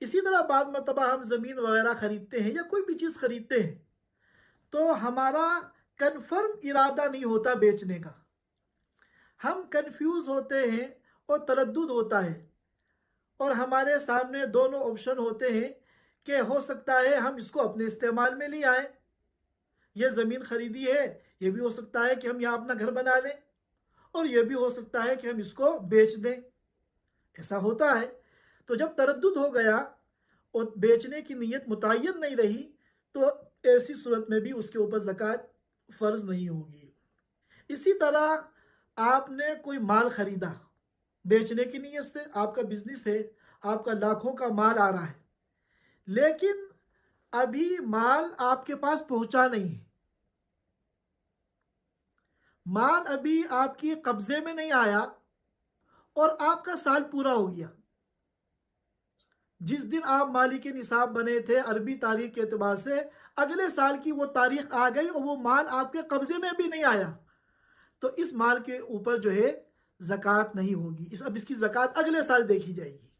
इसी तरह बाद मरतबा हम ज़मीन वगैरह ख़रीदते हैं या कोई भी चीज़ ख़रीदते हैं, तो हमारा कन्फर्म इरादा नहीं होता बेचने का। हम कंफ्यूज होते हैं और तरद्दुद होता है, और हमारे सामने दोनों ऑप्शन होते हैं कि हो सकता है हम इसको अपने इस्तेमाल में ले आएँ, ये ज़मीन ख़रीदी है, ये भी हो सकता है कि हम यहाँ अपना घर बना लें, और ये भी हो सकता है कि हम इसको बेच दें। ऐसा होता है। तो जब तरद्दुद हो गया और बेचने की नीयत मुतय्यन नहीं रही, तो ऐसी सूरत में भी उसके ऊपर ज़कात फ़र्ज़ नहीं होगी। इसी तरह आपने कोई माल ख़रीदा बेचने की नीयत से, आपका बिजनेस है, आपका लाखों का माल आ रहा है, लेकिन अभी माल आपके पास पहुंचा नहीं है, माल अभी आपके कब्जे में नहीं आया, और आपका साल पूरा हो गया। जिस दिन आप मालिक निसाब बने थे अरबी तारीख के एतबार से, अगले साल की वो तारीख आ गई और वो माल आपके कब्जे में भी नहीं आया, तो इस माल के ऊपर जो है ज़कात नहीं होगी। अब इसकी ज़कात अगले साल देखी जाएगी।